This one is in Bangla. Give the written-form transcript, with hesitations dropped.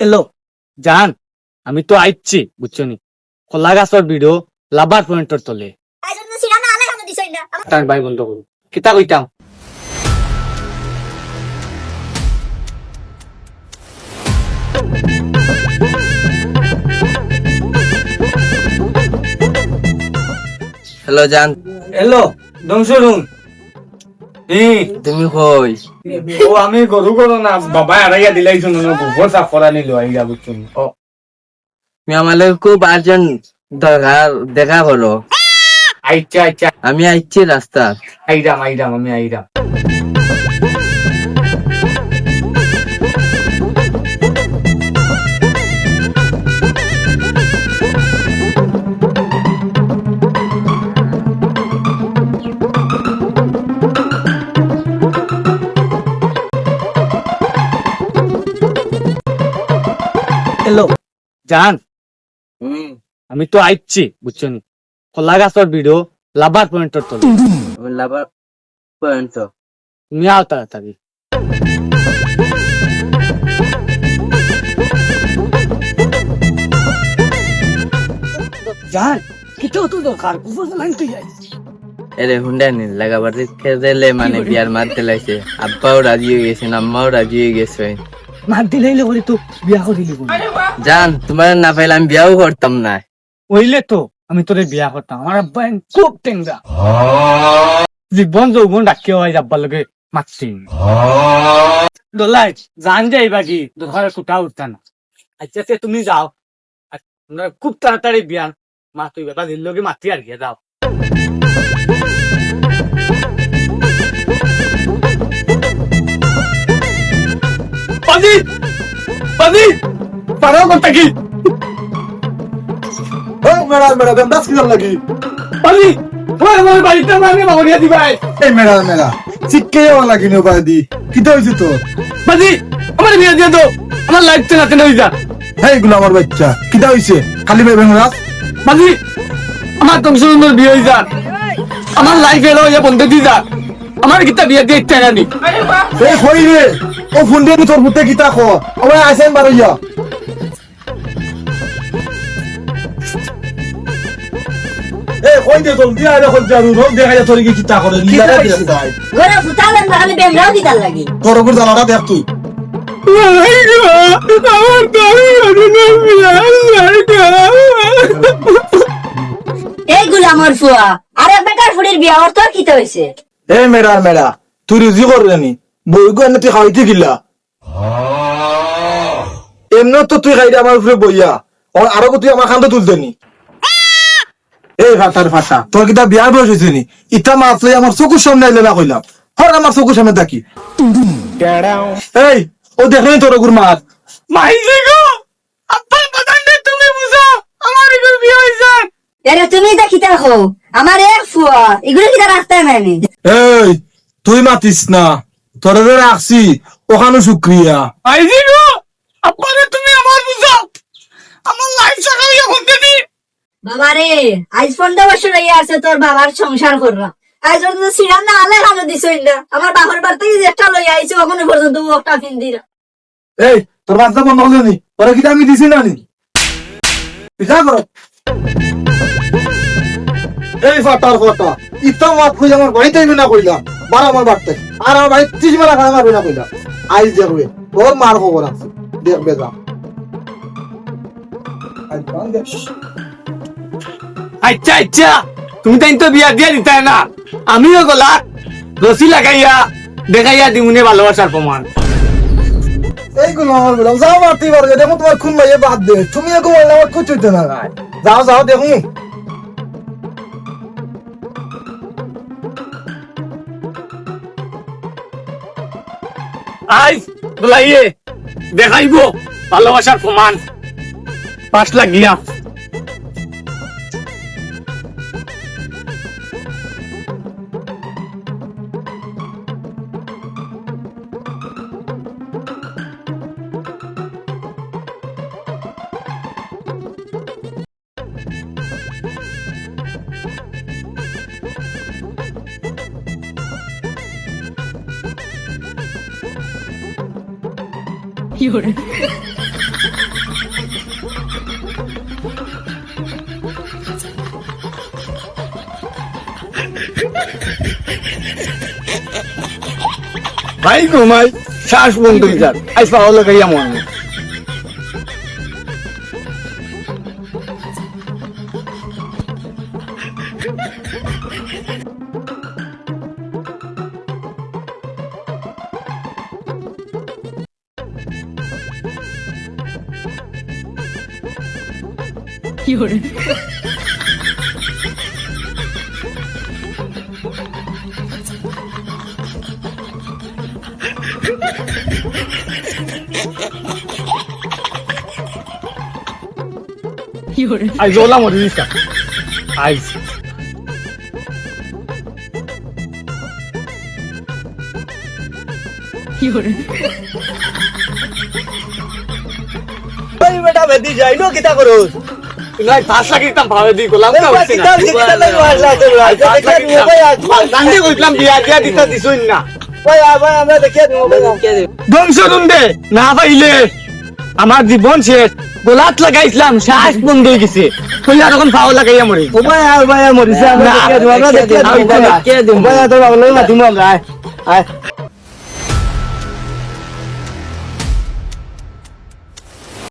হ্যালো জান, আমি তো আইছি বুঝছো নি, কলা গাছর ভিডিও লাভার পয়েন্টর তলে তার ভাই বন্ধ করুন কিতা কইতাম। হ্যালো জান, হ্যালো দংশরুন, তুমি কই? ও আমি গরু করো না বাবা আড়াইয়া দিলাইছো না গোবর সাফ করা নিল আইয়া বুঝছো নি। ও তুমি আমাদের খুব আর্জেন্ট দরকার, দেখা করো। আচ্ছা আচ্ছা, আমি আইছি রাস্তা। আইরাম আইরাম আমি আইরাম। হ্যালো জান, আমি তো আইছি বুঝছো নি, কলা গাছর ভিডিও লাভার পয়েন্টর তলে আমি লাভার পয়েন্ট। তুমি আও তাড়াতাড়ি। জান কিতো তো দরকার কুফর লাইন তুই যাই এরে হুন্ডা নি লাগাবার খেলে মানে বিয়ার মারতে লাইছে। আব্বাও রাজি হয়ে গেছে, আম্মাও রাজি হয়ে গেছে। মার দিলাইলে করে তো বিয়া করিলি বল। জান, তোমার না পাইলে আমি বিয়াও করতাম না। ওইলে তো আমি তোরে বিয়া করতাম, আমার আব্বা খুব টেংরা, জীবন যৌবন ডাকিও হয় আব্বার লগে মাতছি দোলাই জান যাইবা কি দরকার কুটা উঠতা না। আচ্ছা সে তুমি যাও, আর তোমরা খুব তাড়াতাড়ি বিয়ান মা তুই বেটা দিল লগে মাতি আর গিয়ে যাও। পাজি পাজি পারো করতে কি মেরা মেরা গন্দাস কি লাগি পাজি ওই আমার বাড়িতে মানে বাগরিয়া দিবাই। এই মেরা মেরা চিক্কে লাগি নো বাদি কি তো হইছে তো পাজি আমার বিয়া দিয়ে দাও, আমার লাইফ চালাতে নই যা। হেই গুলো আমার বাচ্চা কি তো হইছে খালি ভাই বেঙ্গরাস পাজি আমার তো সুন্দর বিয়ে হই যা, আমার লাইফ এলো ইয়া বন্ধ দি যা, আমার কিতা বিয়া দিয়ে ইচ্ছা নানি। এই কই রে ও ফোন দিয়ে তোর বুতে কিতা কো ওরা আইছেন বারইয়া এই কই দে জলদি আরে কই জারু রোগ দেখা যা তোর কি কিতা করে লিলা দে ভাই ঘরে ফুটালেন না খালি বেমরাও দিতার লাগি তোর উপর জানাটা দেখ তুই এইগুলা আমার ফুয়া আরে বেকার ফুড়ির বিয়া ওর তোর কিতে হইছে এ মেরা মেরা তুই রুজি করবি বই গো এনে তুই খাইতে গিলা এমন তো তুই খাইতে আমার উপরে বইয়া আরো তুই আমার খান্দ তুলতে নি এই ফাটার ফাটা তোর কিতা বিয়ার বয়স হয়েছে নি ইটা মাছ লই আমার চকুর সামনে আইলে না কইলাম হর আমার চকুর সামনে থাকি এই ও দেখলেন তোর গুর মাছ মাইজি গো আব্বার বাদান্ডে তুমি বুঝো আমার এগুলো বিয়ে হই যা। এরে তুমি দেখিতে হো আমার এক ফুয়া এগুলো কিতা রাখতে মানে এই তুই মাতিস না তোর যে রাখছি ওখানে শুক্রিয়া মাইজি গো আব্বারে তুমি আমার বুঝো, আমার লাইফ চাকাইয়া বলতে দি। বাবা রে আজ 15 বছর হইয়া আছে তোর বাবার সংসার কররা, আজ পর্যন্ত সিরান না আলে খানো দিছই না, আমার বাবার বাড়ি থেকে যেটা লই আইছো ওখানে পর্যন্ত একটা ফিন্দিরা। এই তোর বাচ্চা বন্ধ হলো নি তোরা কিটা আমি দিছি না নি পিছা করো এই ফাটার ফাটা ইতা মাত কই আমার বাড়িতে আইবি না কইলাম বার আমার বাড়তে আর আমার বাড়ি 30 বেলা খাওয়া মারবি না কইলাম আইজ দেখবে তোর মার খবর আছে দেখবে যা আচ্ছা আচ্ছা তুমি তাই তো বিয়া দিয়া দিতে না, আমিও গলা রসি লাগাইয়া দেখাইয়া দিমুনে ভালোবাসার প্রমাণ। এইগুলো আমার বললাম যাও মারতে পারো দেখো তোমার খুন ভাইয়ে বাদ দে তুমি এগো বললে আমার কিছু হইতে না যাও যাও দেখো আই বলাইয়ে দেখাইব ভালোবাসার প্রমাণ পাশ লাগিয়া। ভাই ঘুমাই শ্বাস বন্ধ হয়ে যাক আজ পাওয়া লাগাইয়া মন আজ ওলা মরে দিস আজ বেটা বেদি যাই নো কিতা করো নাই 5 লাখ দিতাম ভাবে দি গোলাম কা হইছে না কিতা লাগি আসলা তো গান্ধী কইলাম বিয়া দিয়া দিতা দিছুন না ভাই ভাই আমরা দেখিয়ে দেবো ভাই ধ্বংস দে না পাইলে আমার জীবন শেষ গোলাত লাগাইছিলাম শ্বাস বন্ধ হয়ে গেছে কইলা তখন পাও লাগাইয়া মরি ভাই মরিছে আমরা দেখিয়ে দেবো আমরা দেখিয়ে দেবো ভাই তোর বাবা লই মাতিমু আমরা আয়